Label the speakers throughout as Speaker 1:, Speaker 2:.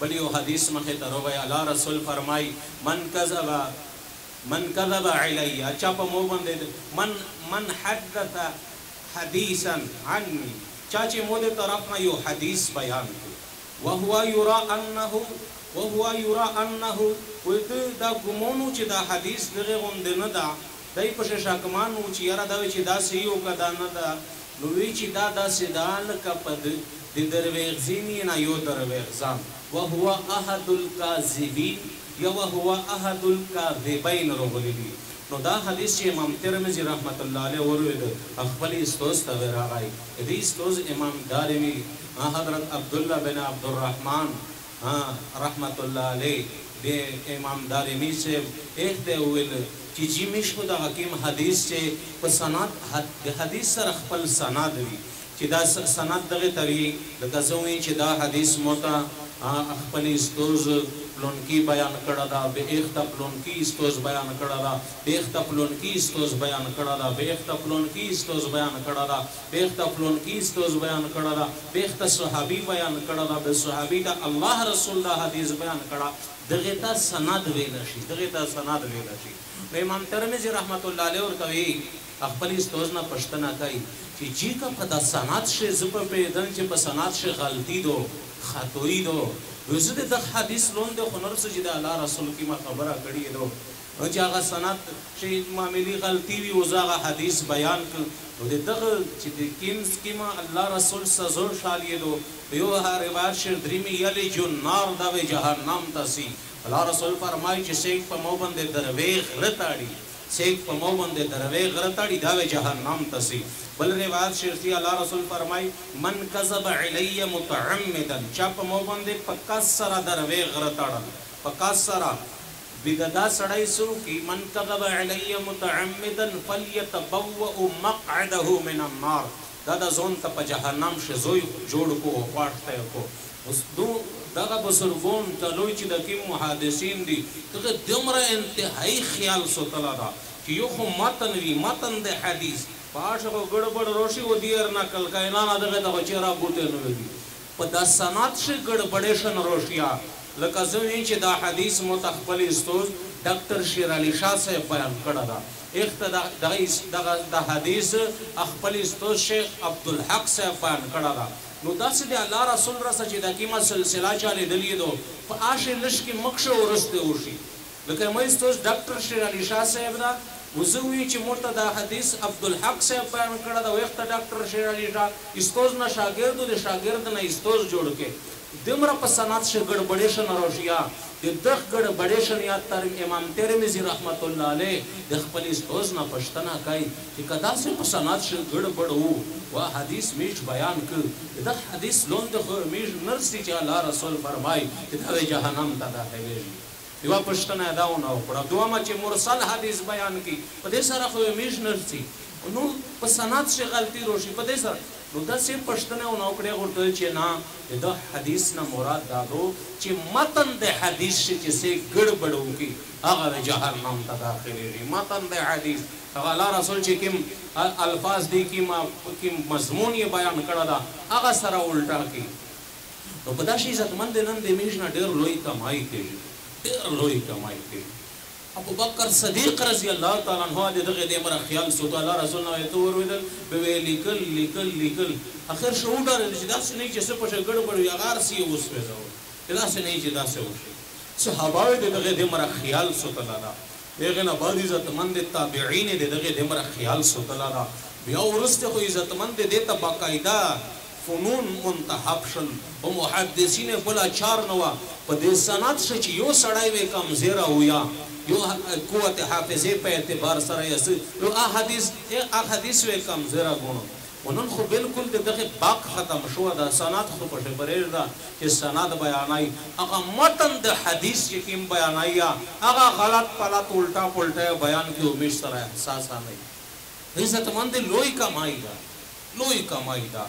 Speaker 1: بل you حدیث مخه تروي الله رسول فرمای من کذب علی چا په مو باندې من حدث حدیثا عني چا چې مو دې طرف نه یو حدیث بیان کړ وهو یرا انه وته دا ګمونو چې دا حدیث دغه غوند نه دا دای په شکمانو چې یاره دا چې دا صحیح او کدا نه دا نو وی چې دا سیدان کپد د درویغزینی نه یو درویغزان وهو احد الكاذبین یا وهو احد الكاذبین رغلی نو دا حدیث چې امام ترمذی رحمت الله علیه ورود خپل استوز ته راغی دې استوز امام دارمی حضرت عبدالله بن عبد الرحمن رحمت الله علیه د امام دارمی سے ایک ته ویل چې جی مشهو د حکیم حدیث چې په سند د حدیث سره خپل سند وي چې دا سند دغه توی لکه زوی چې دا حدیث موتا خپل استوز پلونکی بیان کړه دا به اخت پلونکی استوز بیان کړه دا به اخت پلونکی استوز بیان کړه دا به اخت پلونکی استوز بیان کړه دا به اخت پلونکی استوز بیان کړه دا به اخت صحابي بیان کړه دا به صحابي دا الله رسول الله حدیث بیان کړه دغه تا سند ویل شي دغه تا سند ویل شي امام ترمذی رحمت الله علیه ورته وی خپل استوز نه پښتنه کوي چې جی کا پتا سند شه زپ په دن چې په سند شه غلطی دو خطوئی دو وزد د حدیث لون د خنر سجده الله رسول کی ما خبره کړي دو چې هغه سند شي معاملې غلطی وی وزغه حدیث بیان کړ نو دغه چې د کیمز کیما الله رسول سزور شالیه دو یو هر روایت شر دریمی یلی جو نار دا و جهنم تسی الله رسول فرمای چې شیخ په مو باندې درویغ رتاړي شیخ په مو باندې درویغ رتاړي دا و جهنم تسی بل روایت شرطی الله رسول فرمای من کذب علی متعمدا چا په مو باندې پکا سره درویغ رتاړل پکا سره بددا سړی سو کی من کذب علی متعمدا فلیتبوأ مقعده من النار دا د زون ته په جهنم شزوی جوړ کو واټته کو اوس دو دغه بزرګون ته لوی چې د کوم محدثین دي دغه دمره انتهایی خیال سوتلا دا چې یو خو متن وی متن د حدیث پاشه ګړبړ روشي و دیر نقل کاینا نه دغه د چیرې بوته نه وی په د سنت ش ګړبړېشن روشیا لکه زوی چې دا حدیث متخبل استوز ډاکټر شیر علي شاه صاحب بیان کړه دا اختدا د حدیث خپل استوز شیخ عبدالحق صاحب بیان کړه دا نو داسې د الله رسول رسه چې د کیما سلسله چالي دلی دو په آشه لش کې مخشه ورسته ورشي لکه مې استوز ډاکټر شیر علي شاه صاحب دا وزوی چې موته د حدیث عبدالحق صاحب بیان کړه دا وخت ډاکټر شیر علي شاه استوز نه شاګرد د شاګرد نه استوز جوړ کې دمر په سنت ش ګړبړېشن روشیا د دغ ګړبړېشن یا تر امام ترمذی رحمت الله علیه د خپل استوز نه پښتنه کوي چې کدا سه په سنت ش ګړبړو وا حدیث میش بیان کړ د حدیث لون د میش نرسي چې الله رسول فرمای چې د جهنم ته داخلي یو پښتنه داونه او پر دوه چې مرسل حدیث بیان کی په دې سره خو میش نرسي نو په سنت ش غلطی روشي په دې سره نو دا سه پښتنه او نوکړه ورته چې نه د حدیث نه مراد دا دو چې متن د حدیث چې سه ګړبړو کی هغه جهنم ته داخلي متن د حدیث هغه الله رسول چې کوم الفاظ دي کوم مضمون یې بیان کړه دا هغه سره الټا کی نو په داسې عزتمند نن د میشن ډېر لوی کمای کوي ډېر لوی کمای کوي ابو بکر صدیق رضی الله تعالی عنہ دغه د امر خیال سو الله رسول الله ته ورودل به لیکل اخر شو ډار چې دا څه نه چې څه په ګړبړ یا غار سی اوس په ځو دا څه نه چې دا څه وشي صحابه دغه د امر خیال سو الله دغه نه بعد عزتمند تابعین دغه د امر خیال سو الله بیا ورسته خو عزتمند د ته باقاعده فنون منتخب شل او محدثین بلا چار نوا په دې سند چې یو سړی وې کم زیرا ہویا یو قوت حافظه په اعتبار سره یس یو احادیث وې کم زیرا غونو ونن خو بالکل دغه باق ختم شو دا سند خو په شبریر دا چې سند بیانای هغه متن د حدیث چې کوم بیانای هغه غلط پلات الټا بیان کې همیش سره احساس نه عزت مند لوی کمای دا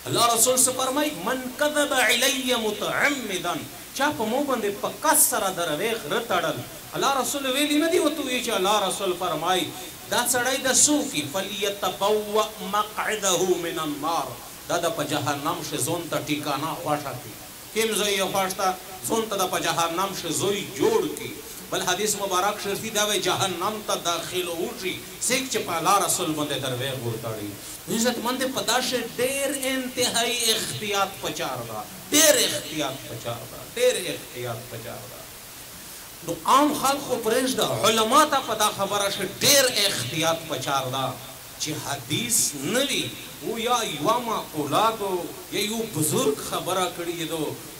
Speaker 1: الله رسول سے فرمای من کذب علی متعمدا چا په مو باندې پکا سره درویغ رتړل الله رسول ویلی ندی وته چې الله رسول فرمای دا سړی د سوفی فلیتبوأ مقعده من النار دا د جهنم شزون ته ټیکانا واشه کی کیم زوی خواشتا زون تا دا پا جهنم ش زوی جوڑ کی بل حدیث مبارک شرفی داوی جهنم تا داخل ہوشی سیک چه پا اللہ رسول بنده دروی گورتاڑی عزت مند پداش دیر انتہائی اختیات پچار دا دیر اختیات پچار دا دیر اختیات پچار دا نو عام خلق خو پرېږده علما ته په دا خبره شه ډېر احتیاط پکار ده چې حدیث نه وي او یا یوه معقولاتو یا یو بزرگ خبره کړې ده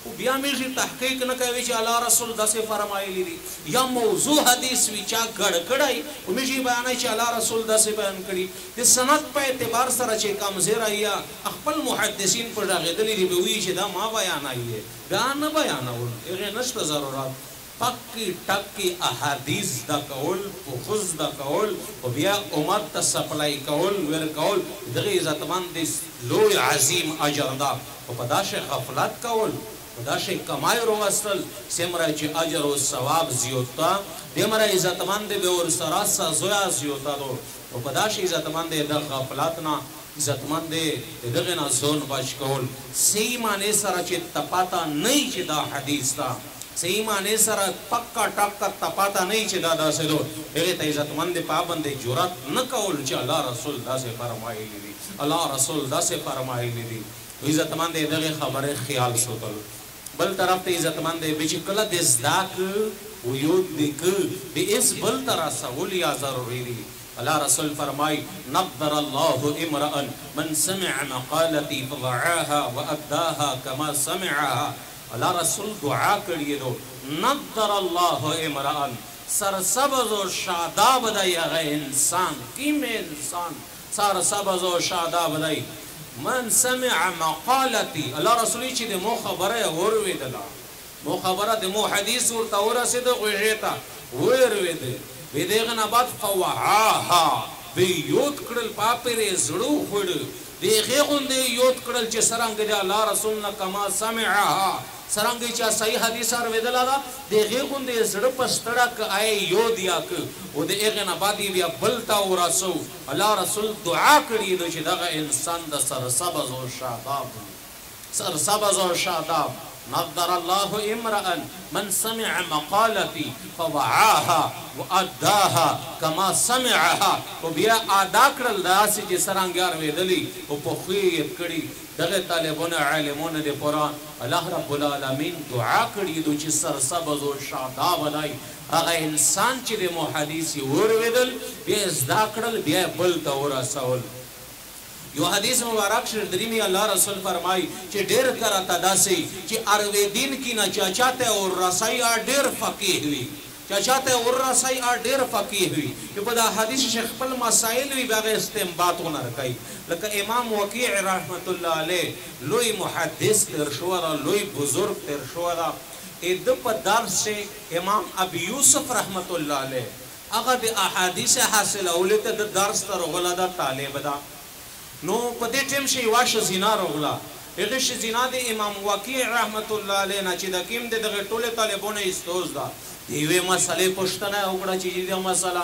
Speaker 1: او بیا میږي تحقیق نه کوي چې الله رسول داسې فرمایلی دي یا موضوع حدیث وي چا ګډ کړی او میږي بیانوي چې الله رسول داسې بیان کړي د سند په اعتبار سره چې کمزیری یا خپل محدثین پر راغېدلي دي به وایي چې دا ما بیانوي بیا نه بیانول هغې نشته ضرورت پکی ٹکی احادیث دا کول پخوز دا کول و بیا امت تا سپلائی کول ور کول دغی عزتمند دیس لوی عظیم اجر دا و پداش غفلت کول پداش کمائی رو اصل سمرا چی اجر و ثواب زیوتا دیمرا عزتمند بے اور سراسا زویا زیوتا دو و پداش عزتمند دا غفلتنا عزتمند دغینا زون بچ کول سی مانے سرا چی تپاتا نئی چی دا حدیث تا صحیح معنی سره پکا ټکا تپاتا نه چې دا داسې دو هغې ته عزتمند پابند جرأت نه کول چې الله رسول داسې فرمایلی دي الله رسول داسې فرمایلی دي عزتمند دغې خبرې خیال ساتل بل طرف ته عزتمند به چې کله د زده که و یود دې که د اس بل ته رسول یا ضروري دي الله رسول فرمای نظر الله امرأ من سمع مقالتي فوعاها وأداها كما سمعها اللہ رسول دعا کریے دو نظر اللہ امران سرسبز و شاداب دائی اغی انسان کیم انسان سرسبز و شاداب دائی من سمع مقالتی اللہ رسولی چی دے مو خبره وروی دلا مو خبره دے مو حدیث ورطا ورسی دے غیشیتا وروی دے بیدیغن بعد فوعاها بی یود کرل پاپر زڑو خود دیغی خونده یود کرل چی سرنگ دے اللہ رسولنا کما سمعها سرانگی چا صحیح حدیث آرویدلا دا دیغی خونده زڑ پستڑک آئے یود یاک او دے اغن آبادی بیا بلتا و رسو اللہ رسول دعا کری دو چی داغا انسان دا سرسبز و شاداب سرسبز و شاداب نظر الله امرأ من سمع مقالتي فوعاها وأداها كما سمعها وبيا آداكرل داسي جي سرانگار ويدلي وپخويت کڑی دغه طالبون عالمون دے قرآن اللہ رب العالمین دعا کڑی دو چی سرسبز و شاداب دائی اگا انسان چی دے محادیثی ورویدل بیا ازداکرل بیا بلتا ورسول یو حدیث مبارک شردری میں اللہ رسول فرمائی چی دیر کرتا داسی چی اروی دین کی نا چاچاتے اور رسائی آ دیر فقیح ہوئی چاچاتے اور رسائی آ دیر فقیح ہوئی یہ پدا حدیث شیخ پل مسائل بھی باغ استنباط ہونا رکھائی لکہ امام وقیع رحمت اللہ علیہ لوی محدث ترشورا لوی بزرگ ترشورا ادب درس سے امام ابی یوسف رحمت اللہ علیہ اگر دی احادیث حاصل اولیت درس تر غلدہ طالب دا نو پدې ټیم شي واشه زنا روغلا هغه شي زنا د امام وقیع رحمت الله علیه نه چې د کیم د دغه ټوله طالبونه استوز دا دیوې مسلې پښتنه وکړه چې دې مسله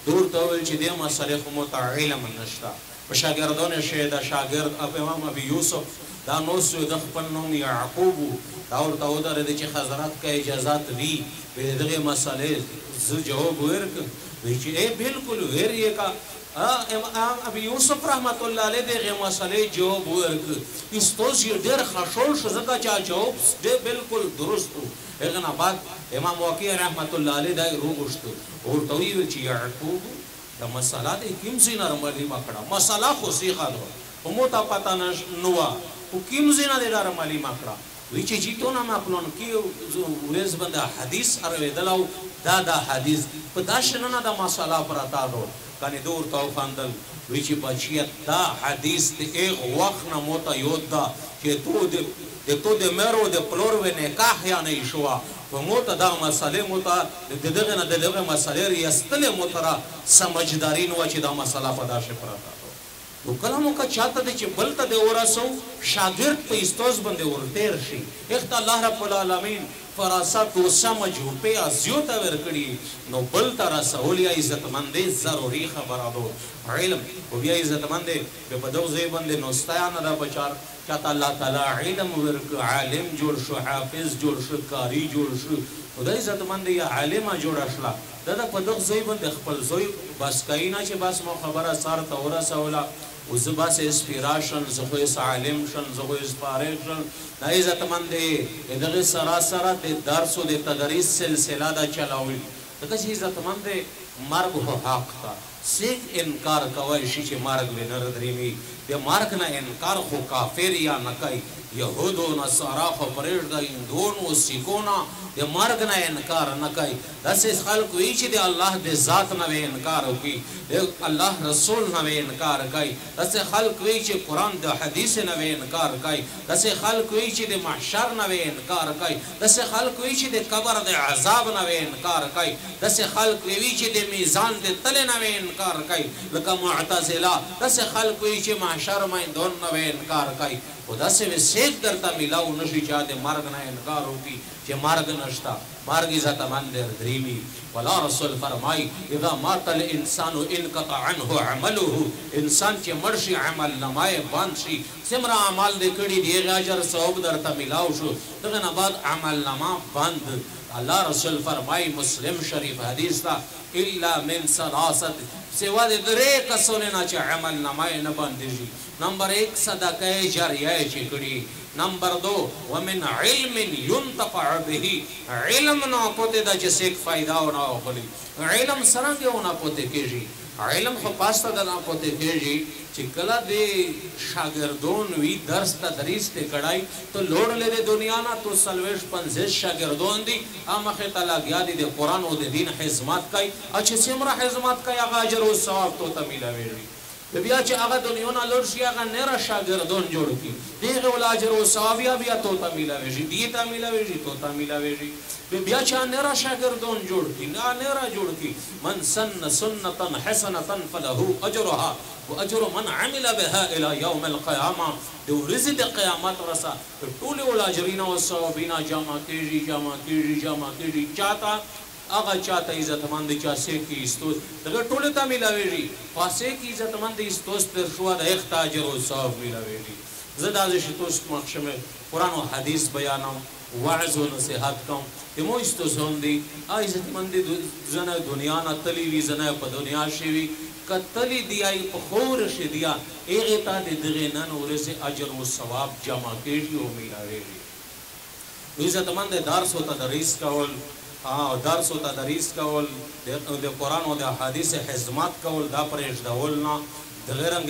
Speaker 1: دور ته ول چې دې مسلې خو متعلم نشتا په شاګردونه شه دا شاګرد امام ابي یوسف دا نو سو د خپل نوم یعقوب دا ورته ودرې چې حضرات کا اجازت وی په دغه مسلې ز جواب ورک وی چې بالکل ویریه کا ابی یوسف رحمت اللہ علیہ دے غیر مسئلے جواب ورک استوز یہ دیر خشول شزکا چاہ جواب دے بالکل درست ہو اگن آباد امام وقیع رحمت اللہ علیہ دے روگشتو اور تویل چی یعقوب دا مسئلہ دے کم زینا رمالی مکڑا مسئلہ خوصیخہ دو ہموتا پتا نوا کم زینا دے دا رمالی مکڑا ویچے جیتو نا مکلون کی ویز بندہ حدیث اروی دلاو دا حدیث پداشننا دا مسئلہ پراتا دو کانی دور تاو خاندل ویچی بچیت دا حدیث دے ایک وقت نا موتا یود دا کہ تو دے میرو دے پلور وے نکاح یا نہیں شوا و موتا دا مسئلے موتا دے دغه مسئلے ریستلے موتا را سمجھدارین وچی دا مسئلہ پدا شپراتا دو نو کلمو کا چاته د چې بلته د ورسو شاګرد په استوز باندې ورتیر شي اخت الله رب العالمین فراست و سمجھ په ازیوته ورکړي نو بلته رسول یا عزت مندې ضروري خبره ده علم او بیا عزت مندې په دغه ځای باندې نو ستایانه دا بچار چاته الله تعالی علم ورک عالم جوړ شو حافظ جوړ شو قاری جوړ شو او د عزت مندې یا عالمه جوړ شله دا په دغه ځای باندې خپل زوی بس کینا چې بس مو خبره سره ته ورسوله وزباس اسپیراشن زخوی عالم شن زخوی فارغ شن دا عزت مند دغه سراسر د درس او د تدریس سلسله دا چلاوي دغه عزت مند مرګ هو حق تا سیک انکار کوي شي چې مرګ ونر دریمي د مرګ نه انکار خو کافر یا نه کوي يهود و نصارا خو پرېږده هندون و سیکونه د مرګ نه انکار نه کوي داسې خلک وي چې د الله د ذات نه انکار وکړي د الله رسول نه انکار کوي داسې خلک وي چې قرآن د حدیث نه انکار کوي داسې خلک وي چې د محشر نه انکار کوي داسې خلک وي چې د قبر د عذاب نه انکار کوي داسې خلک وي چې د میزان د تلې نه انکار کوي لکه معتزله داسې خلک وي چې محشر میندون نه انکار کوي خدا سے وسیق درتا ملاو نشی چاہتے مرگ نہ انکار ہوگی کہ مرگ نشتا مرگ عزت مند دریمی ولا رسول فرمائی اذا مات الانسان انقطع عنه عمله انسان چے مرشی عمل نمائے بند شی سمرا عمل دکڑی دیغ اجر صحب درتا ملاو شو دغن بعد عمل نما بند اللہ رسول فرمائی مسلم شریف حدیث تا الا من سلاست سوا دے درے کسونے نا چے عمل نمائے نبند شی نمبر 1 صدقہ جاریہ چکڑی نمبر 2 ومن علم ينتفع به علم نہ پوتے دا جسے ایک فائدہ ہونا ہولی علم سرنگے ہونا پوتے کیجی علم خو پاستا دا نہ پوتے کیجی چکلا دے شاگردون وی درس تدریس تے کڑائی تو لوڑ لے دے دنیا نا تو سلویش 50 شاگردون دی آمخی تلا گیا دی دے قرآن و دے دین حزمات کئی اچھے سمرا حزمات کئی اگا عجر و ثواب تو تمیلا ویری بیا چې هغه دنیا نه لور شي هغه نره شاګردون جوړ کی دیغه ول اجر او ثواب بیا تو ته ملاوي شي دی ته ملاوي تو ته ملاوي شي بیا چې نره شاګردون جوړ کی نه نره جوړ کی من سن سنتا حسنه فله اجرها واجر من عمل بها الى يوم القيامه دو رزق قیامت رسا ټول ول اجرین او ثوابین جمع کیږي چاته آغا چاہتا عزت مند چاسے کی استوز دغه ټول ته ملاویږي پاسه کی عزت مند استوز پر شو د اختاجر او ثواب ملاویږي زدا ز شتوس مخشمه قرآن و حدیث بیانم وعظ و نصیحت کوم دمو استوز هوندي عزت مند زنه دنیا نه تلی وی زنه په دنیا شي کتلی دیای په خور شي دیا ایغه تا دغه نن ورسه اجر او ثواب جمع کیږي او ملاویږي عزت مند درس و تدریس کول درس و تدریس کول د قرآن و د حدیث حزمات کول دا پرېږدول نه دغه رنګ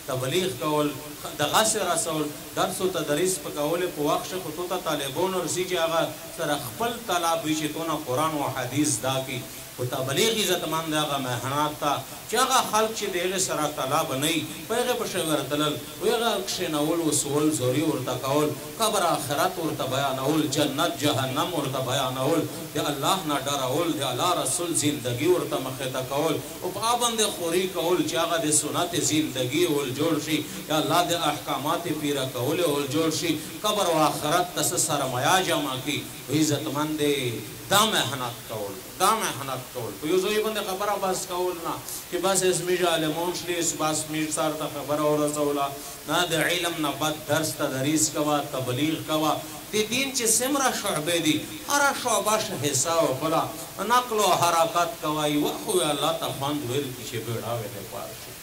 Speaker 1: تبلیغ کول دغه سره رسول درس و تدریس په کول په وخت خو ته طالبون ورسي چې هغه سره خپل طلب وي چې تونه قرآن و حدیث دا کی او تبلیغ عزت مند هغه مهنات تا چې هغه خلق چې دغه سره طلب نه پیغه په شویر دلل ویغه کښنول وسول زوري ورته کول قبر آخرت ورته بیانول جنت جهنم ورته بیانول د الله نه ډارول د الله رسول زندگی ورته مخه تا کول او په باندې خوري کول چې هغه د سنت زندگی ول جوړ شي یا الله د احکامات پیرا کول ول جوړ شي قبر او آخرت تس سرمایا جمع کی عزت مند دا مهنت کول په یو ځای باندې خبره بس کول نه چې بس اسمي عالمون شلیس بس میر سره ته خبره ورسوله نه د علم نه بد درس تدریس کوا تبلیغ کوا د دین چې سمره شعبه دي هر شعبه حصہ وکړه نقل او حرکت کوي وخو الله تفند ور کی چې بیڑاوي نه پارشي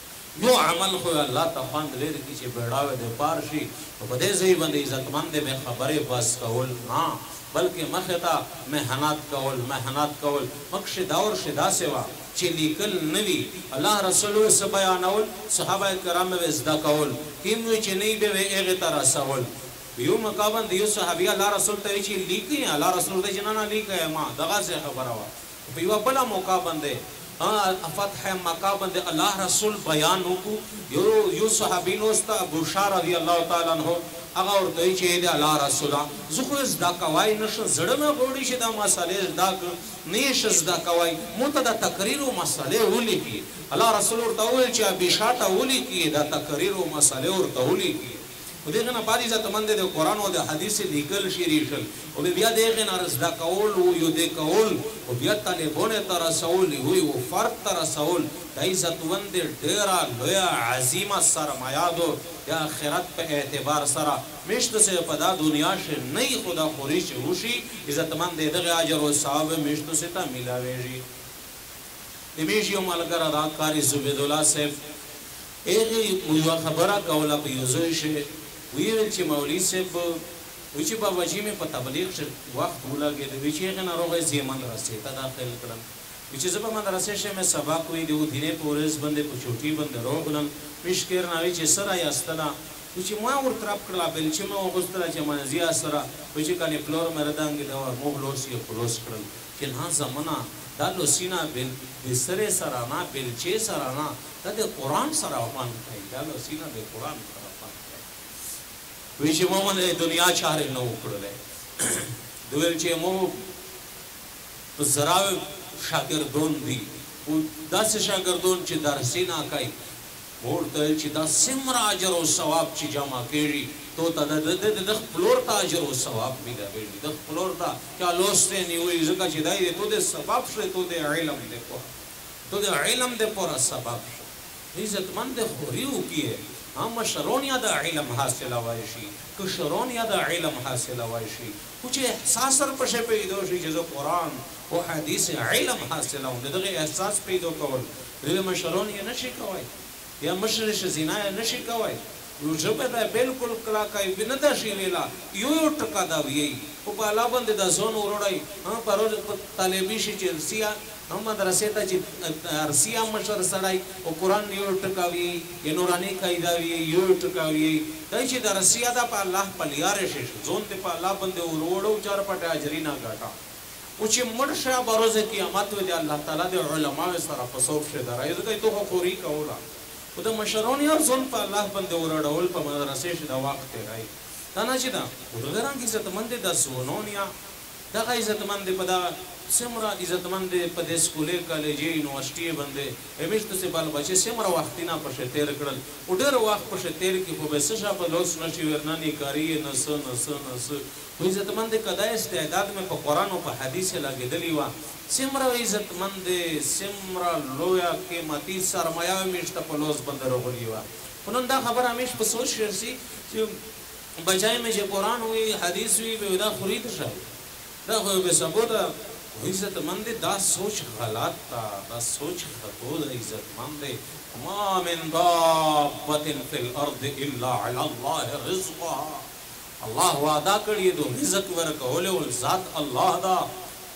Speaker 1: یو عمل خو الله تفند ور کی چې بیڑاوي نه پارشي په دې ځای باندې عزت مند به خبره بس کول نه بلکہ مختا محنت کول مخش دور شدا سوا چی لیکل نوی اللہ رسول سے بیانول صحابہ کرام میں ازدا کول کیموی چی نئی بے ایغی طرح سول بیو مقابن دیو صحابی اللہ رسول تاوی چی لیکی ہیں اللہ رسول تاوی جنانا لیکا ہے ماں دغا سے خبر ہوا بیو بلا مقابن دے فتح مقابن دے اللہ رسول بیانو کو یو صحابی نوستا ابو شار رضی اللہ تعالیٰ عنہ هغه ورته چې د الله رسوله زه خو زده کوای نشم زړه مې غواړي چې دا مسالې زده کړم نه زده کوای مو ته د تقریر او مسالې ولیکي الله رسول ورته وویل چې بشاته ولیکي دا تقریر او مسالې ورته ولیکي ودغه نه بعد عزت مند د قران او د حدیث لیکل شریشل او بیا دغه نه زده کول او یو د کول او بیا طالبونه تر رسول وي او فرد تر رسول د عزت مند ډیره لوی عظیمه سرمایه دو یا آخرت په اعتبار سره مشت سے پدا دنیا سے نہیں خدا خوری سے ہوشی عزت مند دغه اجر او ثواب مشت سے تا ملاویږي دمیشیو ملګر ادا کاری زبید الله صاحب ایغه یو خبره کوله په یوزوی شه ویل چې مولوی صاحب وی چې بابا جی مې په تبلیغ وخت ولګید وی چې هغه ناروغه زیمن راسته تا داخل کړم وی چې زما مدرسې شه مې سبق وی دی دینه پورس باندې په چوټي باندې روغلم مشکر ناوی چې سره یاستلا وی چې ما ور ترپ کړلا بل چې ما وغوستلا چې منځیا سره وی چې کله فلور مردانګ دا مو لوس یې خلاص کړل چې نه زمانہ دا لوسینا بل بسره سره نه بل چې سره نه دا د قران سره وان کوي دا لوسینا د قران سره وی چې مو باندې دنیا چاره نو وکړلې دوی چې مو زراو شاګردون دي او داسې شاګردون چې درس نه کوي ورته چې دا سمرا اجر او ثواب چې جمع کړي تو ته د خپلور ته اجر او ثواب ملوي د خپلور ته چې لوسته نیوي ځکه چې دای ته د سبب شته ته د علم د په ته د علم د پر سبب عزت مند خوريو کیه هم شرونیا د علم حاصل وایشي که شرونیا د علم حاصل وایشي کچھ احساس سر پشه پیدا شي چې قرآن او حدیث علم حاصل او دغه احساس پیدا کول دغه مشرونیا نشي کوي یا مشرش زنا نشي کوي یو ژبه دا بالکل کلا کوي نه دا شي ویلا یو ټکا دا وی او په لا باندې دا زون وروړی ها پرو طالبي شي چلسیا هم مدرسې ته چې ارسیا مشر سړی او قران you ټکا we Noorani قاعده we you ټکا وی دای چې د رسیا دا په الله په لیاره شي زون ته په الله باندې وروړو چار پټه اجرینا غاټا او چې مرشه بروزه قیامت و دی الله تعالی د علماء سره په صوف شه درای دغه ته خوري کولا او د مشرونی ځون په الله باندې وروړول په مدرسې شه دا وخت راي دا نه چې دا ورغران کی عزت مند د سونونیا دا عزت مند په دا سمرا عزت مند په د سکولې کالجې یونیورسيټي باندې همیشته سه بال بچي سمرا وختینا په شتیر کړل او ډېر وخت په شتیر کې په بسه شاپ لوس نشي ورناني کاری نس عزت مند کدا استعداد مې په قران او په حديث لګیدلی و سمرا عزت مند سمرا لویا قیمتي سرمایه میشته په لوس باندې راغلی و نن دا خبر همیش په سوچ شرسي چې بچای مې چې قران وی حدیث وی به دا خرید شي دا خو به ثبوت عزت مند دا سوچ غلط تا دا سوچ خطو دا عزت مند ما من دابت فی الارض الا علی الله رزقها الله وعدا کړی دو رزق ورکول او ذات الله دا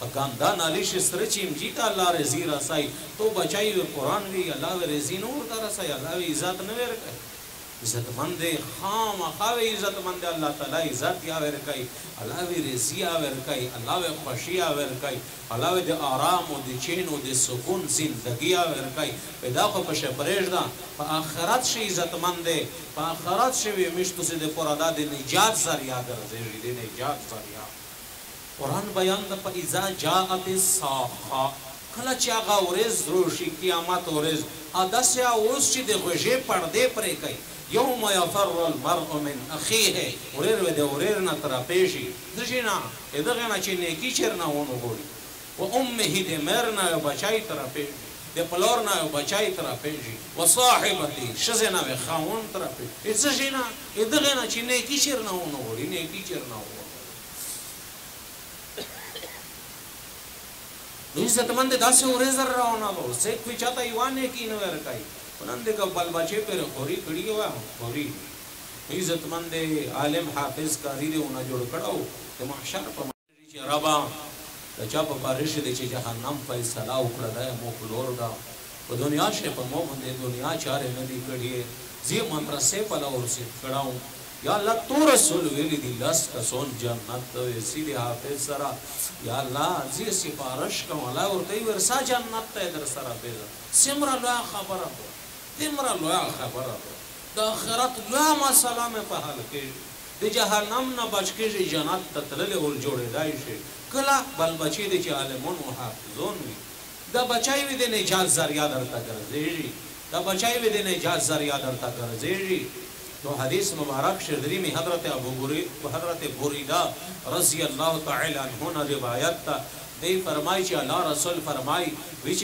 Speaker 1: پکاندا نالیش سرچیم جیتا الله رزق رسای تو بچای قران وی الله رزق نور دا رسای الله عزت نه ورکای عزت مند خام خاوی عزت مند الله تعالی عزت یا ورکای الله وی رضا ورکای الله وی خوشی ورکای الله وی د آرام او د چین او د سکون زندگی ورکای پیدا خو په شپریج دا په آخرت شي عزت مند په آخرت شي مشتو سي د پرادا د نجات ذریعہ ګرځي د نجات ذریعہ قران بیان د په اذا جاءت الصاخه کله چې هغه ورځ روشي قیامت ورځ اداسیا اوس چې د غوږې پردې پرې کوي يوم يفر المرء من اخيه ورير ود وريرنا ترپېشي ځینا دغه نه چې نیکی چرنا ونه غوړي و امه دې مرنا بچای ترپېشي د پلورنا بچای ترپېشي و صاحبتي شزنا و خاون ترپېشي ځینا دغه نه چې نیکی چرنا ونه غوړي نیکی چرنا ونه عزت مند داسې ورځ راونه وو څه کوي چاته یوانه کې نه ورکای نن دغه بل بچي پر خوري کړي و خوري عزت مند عالم حافظ قاری دیونه جوړ کړو د محشر په چې ربا د چا په بارش دي چې جهنم فیصله وکړه د مخلور دا په دنیا شه په مو باندې دنیا چاره نه دی کړي زی مدرسې په لور سي کړهو یا الله تو رسول ویلی دی لاس کا سون جنت سیدی حافظ سرا یا الله زی سفارش کوم الله ورته ورسا جنت ته در سره به سمرا لا خبره د آخرت لا مسله په حال کې د جهنم نه بچ کېږي جنت ته تللی ور جوړېدای شي کله بل بچی دی چې عالمون و حافظون وي دا بچی وي د نجات ذریعہ درته ګرځېږي دا بچی وي د نجات ذریعہ درته ګرځېږي تو حدیث مبارک شردری میں حضرت بریدہ رضی اللہ تعالی عنہ نے روایت تا دی فرمائی چې الله رسول فرمائی ویچ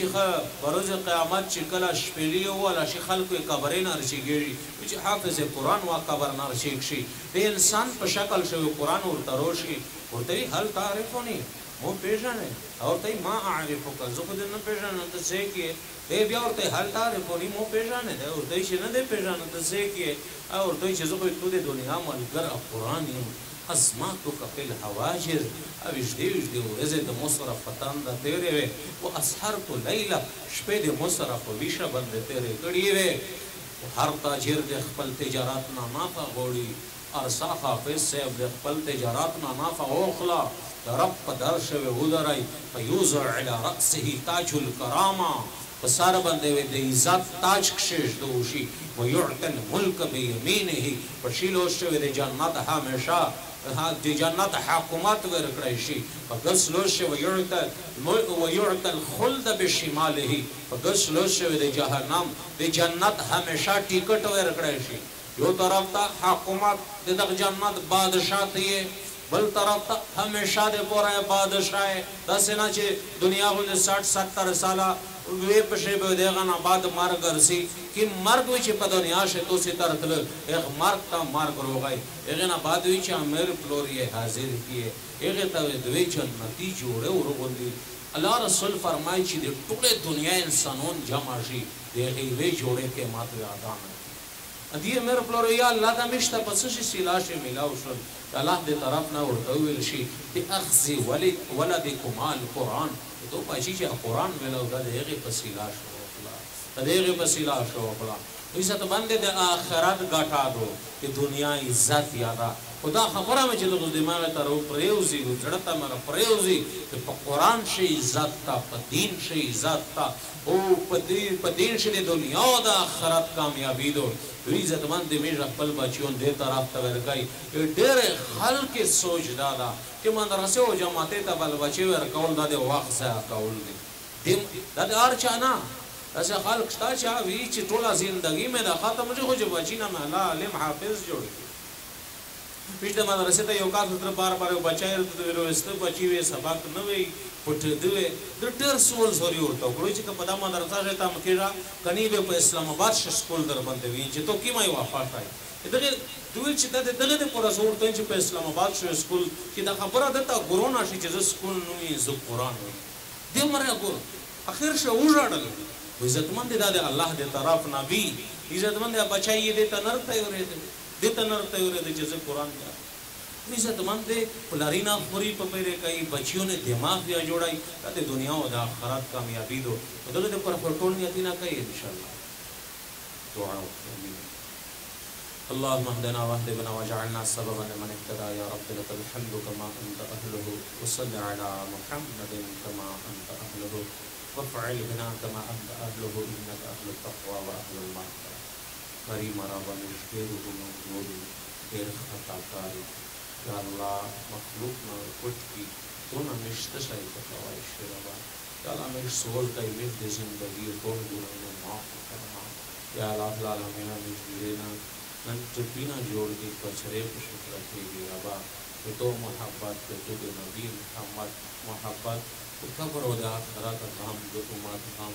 Speaker 1: بروز قیامت چې کله شپېلی ولا شي خلکو قبرې نه رسیږي چې حافظ قرآن وا قبر نه رسیږي د انسان په شکل شوی قرآن ورته روشي ورته هل تعرفوني مو پیژنې او ته ما اعرفک زه خو دې نه پیژنم ته څه کې دی بیا ورته هل تعرفوني مو پیژنې دی ورته چې نه دی پیژنم ته څه کې او ورته چې زه خو ته د دنیا ملګر قرآن یم ازماتک فی الحواجر او وجدی ورځې د مصرف فتان د تیرې وې او اسحرت لیله شپې د مصرف ویشه باندې تیرې کړې وې هر تاجر د خپل تجارت نه نافع غوړي ارسا حافظ صاحب د خپل تجارت نه نافع اوخلا رب په در شوی ودرای فیوزع علی رأسه تاج الکرامه په سر باندې د عزت تاج کښېږدو شي ویعطى الملک بیمینه په شیلو شوی د جنت همیشه د جنت حکومت ورکړی شي په ګسلو شوی ویعطى الخلد بشماله په ګسلو شوی د جهنم د جنت همیشه ټیکټ ورکړی شي یو طرف ته حکومت د دغه جنت بادشاہ ته بل طرف ته همیشه د پوره بادشاہ داسې نه چې دنیا غو 60-70 ساله وی پښې به دغه نه بعد مرګ ورسي کی مرګ وی چې په دنیا شه تو سي ترتل ایک مرګ تا مرګ روغای هغه نه بعد وی چې امیر فلوری حاضر کیه هغه ته دوی جنتی جوړه ورغوندي الله رسول فرمایي چې د ټوله دنیا انسانون جمع شي دغه وی جوړه کې ماته اذان ادي امیر فلوری یا الله د مشته پس شي سلاشه ملاو شو الله دې طرف نه ورته ویل شي په اخذ ولدکم القرآن تو پاشي چې قرآن ملو د هغه فصیلا شو خلا د هغه فصیلا شو خلا عزت باندې د آخرت غټا دو چې دنیا عزت یادا خدا خبره مې چې د دماغ ته رو پریوزي جړتا مر پریوزي په قرآن شي عزت تا په دین شي عزت تا او په دین شي د دنیا او د آخرت کامیابی دو عزت باندې مې خپل بچیون دې طرف ته ورګای ډېر خلک سوچ دادا چې مدرسې او جماعتې ته بل بچي ورکول د وخت ضایع کول دي د هر چا نه اسه خلک شتا چا وی چې ټوله زندگی مې د ختم شي خو چې بچی نه الله علم حافظ جوړ پیټه مدرسې ته یو کال تر بار بار بچای ورته ورسته بچی وې سبق نه وی پټ دی د ټر سول زوري ورته کړو چې په دامه مدرسه ته مکیرا کني به په اسلام آباد ش سکول در باندې وی چې تو کیمای وافات آی دغه دوی چې دغه پر زور ته چې په اسلام آباد ش سکول کې دا خبره ده ګورونا شي چې سکول نو یې زو قرآن وي دې مرګ ګور اخر شه وژړل عزتمند د الله دې طرف نبی عزتمند بچای دې تنرته ورته دې تنرته ورته چې قرآن دا عزتمند پلارینا خوري په پیره کوي بچیوں نے دماغ بیا جوړای ته دنیا او د آخرت کامیابی دو دغه پر ټول نیتینا کوي ان شاء الله دعا امين اللهم اهدنا واهد بنا واجعلنا سببا لمن اهتدى يا رب لك الحمد كما انت اهله وصل على محمد كما انت اهله وفعل بنا كما انت اهله انك اهل التقوى واهل المغفرة مری مرابا نشکره مغفور دیر خطا کاری یا اللہ مخلوق نہ کچھ کی تو نہ مشت شاہی فتوائی شربا یا اللہ میری سول کا امید دے زندگی کون گناہ معاف کرنا یا اللہ العالمین مجھلینا نن چپینا جوڑ دی پچھرے پر شکر رکھے گی ابا کہ تو محبت کہ تو نبی محمد محبت تو قبر و دا آخرات کام جو امات کام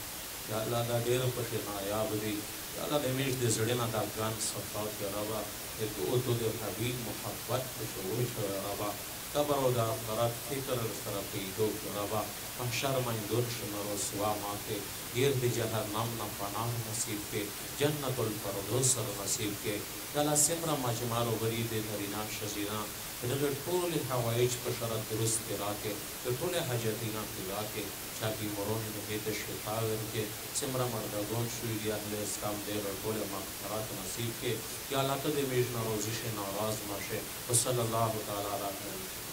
Speaker 1: یا اللہ دا دیر پشے نایاب دی یا اللہ دمیش دے زڑینا دا گان صفات یا ربا کہ تو دے حبیب محبت پشوش یا ربا قبر و دا آخرات فکر رسطرہ پیدو یا ربا محشر من درش مرسوا ماتے گیر دی جہنم نا پناہ نصیب کے جنت الفردوس نصیب کے دلا سمرا مجمارو غریب درینا شزینا دغه ټول حوایج په شرط درست راکې د ټول حاجتینا راکې چاپی مرون د دې شفا ورکې سمرا مردگون شوی دی اهل اسلام دې ټول مغفرت نصیب کې یا الله ته دې میژ ناروزی شه ناراض ماشه وصلی الله تعالی علیه